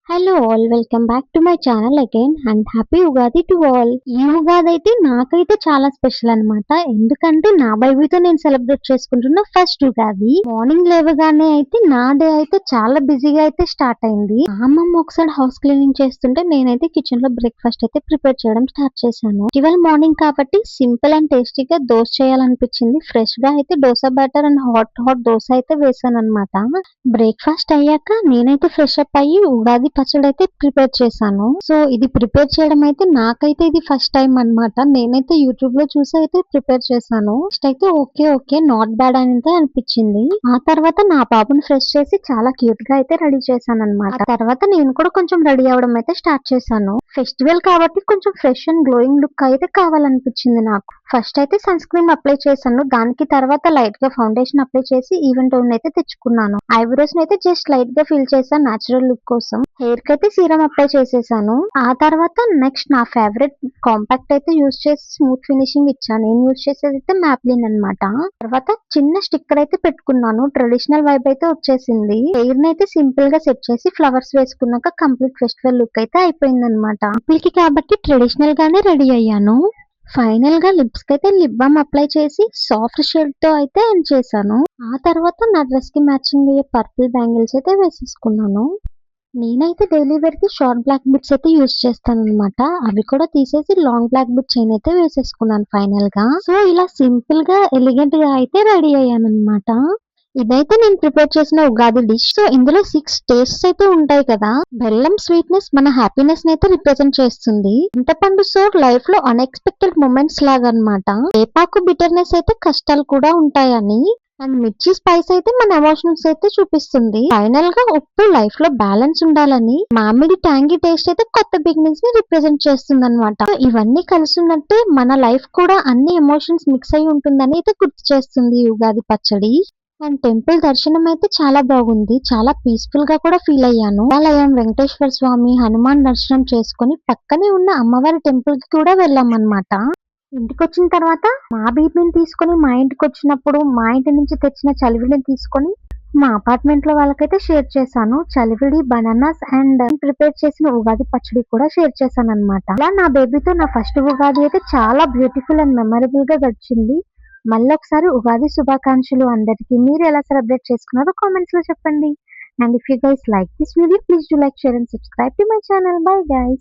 Hello all welcome back to my channel again and happy Ugadi to all. ఈ ఉగాది అయితే నాకైతే చాలా స్పెషల్ అన్నమాట. ఎందుకంటే నా బేబీతో నేను సెలబ్రేట్ చేసుకుంటున్న ఫస్ట్ ఉగాది. మార్నింగ్ లేవగానే అయితే నా డే అయితే చాలా బిజీగా అయితే స్టార్ట్ అయింది. మా అమ్మమ్మ ఒకసారి హౌస్ క్లీనింగ్ చేస్తుంటే నేనైతే కిచెన్ లో బ్రేక్ఫాస్ట్ అయితే ప్రిపేర్ చేయడం స్టార్ట్ చేశాను. ఇవాళ మార్నింగ్ కాబట్టి సింపుల్ అండ్ టేస్టీగా దోశ చేయాలనిపించింది. ఫ్రెష్ గా అయితే dosa batter and hot dosa అయితే వేసాను అనమాట. బ్రేక్ఫాస్ట్ అయ్యాక నేనైతే ఫ్రెష్ అప్ అయ్యి ఉగాది పచ్చడి అయితే ప్రిపేర్ చేశాను. సో ఇది ప్రిపేర్ చేయడం అయితే నాకైతే ఇది ఫస్ట్ టైం అన్నమాట. నేనైతే యూట్యూబ్ లో చూసి అయితే ప్రిపేర్ చేశాను. ఫస్ట్ అయితే ఓకే నాట్ బ్యాడ్ అని అనిపించింది. ఆ తర్వాత నా బాబుని ఫ్రెష్ చేసి చాలా క్యూట్ గా అయితే రెడీ చేశాను అనమాట. ఆ తర్వాత నేను కూడా కొంచెం రెడీ అవడం అయితే స్టార్ట్ చేశాను. ఫెస్టివల్ కాబట్టి కొంచెం ఫ్రెష్ అండ్ గ్లోయింగ్ లుక్ అయితే కావాలనిపించింది నాకు. ఫస్ట్ అయితే సన్ స్క్రీన్ అప్లై చేశాను. దానికి తర్వాత లైట్ గా ఫౌండేషన్ అప్లై చేసి ఈవెన్ టోన్ అయితే తెచ్చుకున్నాను. ఐబ్రోస్ అయితే జస్ట్ లైట్ గా ఫిల్ చేశాను న్యాచురల్ లుక్ కోసం. హెయిర్ కి అయితే సీరం అప్లై చేసేసాను. ఆ తర్వాత నెక్స్ట్ నా ఫేవరెట్ కాంపాక్ట్ అయితే యూజ్ చేసి స్మూత్ ఫినిషింగ్ ఇచ్చాను. నేను యూజ్ చేసేది అయితే మ్యాప్లిన్ అనమాట. తర్వాత చిన్న స్టిక్కర్ అయితే పెట్టుకున్నాను. ట్రెడిషనల్ వైబ్ అయితే వచ్చేసింది. హెయిర్ ని అయితే సింపుల్ గా సెట్ చేసి ఫ్లవర్స్ వేసుకున్నాక కంప్లీట్ ఫెస్టివల్ లుక్ అయితే అయిపోయింది అనమాట. పిల్లకి కాబట్టి ట్రెడిషనల్ గానే రెడీ అయ్యాను. ఫైనల్ గా లిప్స్ కి అయితే లిప్ బామ్ అప్లై చేసి సాఫ్ట్ షేడ్ తో అయితే ఎండ్ చేశాను. ఆ తర్వాత నా డ్రెస్ కి మ్యాచింగ్ అయ్యే పర్పుల్ బ్యాంగిల్స్ అయితే వేసేసుకున్నాను. నేనైతే డైలీ వేర్ కి షార్ట్ బ్లాక్ బిట్స్ అయితే యూస్ చేస్తాను అనమాట. అవి కూడా తీసేసి లాంగ్ బ్లాక్ బిట్ చైన్ అయితే వేసేసుకున్నాను ఫైనల్ గా. సో ఇలా సింపుల్ గా ఎలిగెంట్ గా అయితే రెడీ అయ్యాను అనమాట. ఇదైతే నేను ప్రిపేర్ చేసిన ఉగాది డిష్. సో ఇందులో 6 టేస్ట్స్ అయితే ఉంటాయి కదా. బెల్లం స్వీట్నెస్ మన హ్యాపీనెస్ అయితే రిప్రజెంట్ చేస్తుంది. చింతపండు సోర్ లైఫ్ లో అన్ఎక్స్పెక్టెడ్ మూమెంట్స్ లాగా అన్నమాట. వేపాకు బిటర్నెస్ అయితే కష్టాలు కూడా ఉంటాయని, అండ్ మిర్చి స్పైస్ అయితే మన ఎమోషన్స్ అయితే చూపిస్తుంది. ఫైనల్ గా ఉప్పు లైఫ్ లో బ్యాలెన్స్ ఉండాలని, మామిడి ట్యాంగీ టేస్ట్ అయితే కొత్త బిగినింగ్స్ ని రిప్రజెంట్ చేస్తుంది అనమాట. ఇవన్నీ కలిసి ఉన్నట్టే మన లైఫ్ కూడా అన్ని ఎమోషన్స్ మిక్స్ అయి ఉంటుందని అయితే గుర్తు చేస్తుంది ఈ ఉగాది పచ్చడి. అండ్ టెంపుల్ దర్శనం అయితే చాలా బాగుంది. చాలా పీస్ఫుల్ గా కూడా ఫీల్ అయ్యాను. ఆలయం వెంకటేశ్వర స్వామి, హనుమాన్ దర్శనం చేసుకుని పక్కనే ఉన్న అమ్మవారి టెంపుల్ కి కూడా వెళ్ళాం అన్నమాట. ఇంటికి వచ్చిన తర్వాత మా బేబీని తీసుకొని మా ఇంటికి వచ్చినప్పుడు మా ఇంటి నుంచి తెచ్చిన చలివిడిని తీసుకొని మా అపార్ట్మెంట్ లో వాళ్ళకైతే షేర్ చేశాను. చలివిడి, బనానాస్ అండ్ ప్రిపేర్ చేసిన ఉగాది పచ్చడి కూడా షేర్ చేశాను అనమాట. అలా నా బేబీతో నా ఫస్ట్ ఉగాది అయితే చాలా బ్యూటిఫుల్ అండ్ మెమరబుల్ గా గడిచింది. మళ్ళీ ఒకసారి ఉగాది శుభాకాంక్షలు అందరికి. మీరు ఎలా సెలబ్రేట్ చేసుకున్నారో కామెంట్స్ లో చెప్పండి. And if you guys like this video, please do like, share and subscribe to my channel. Bye guys.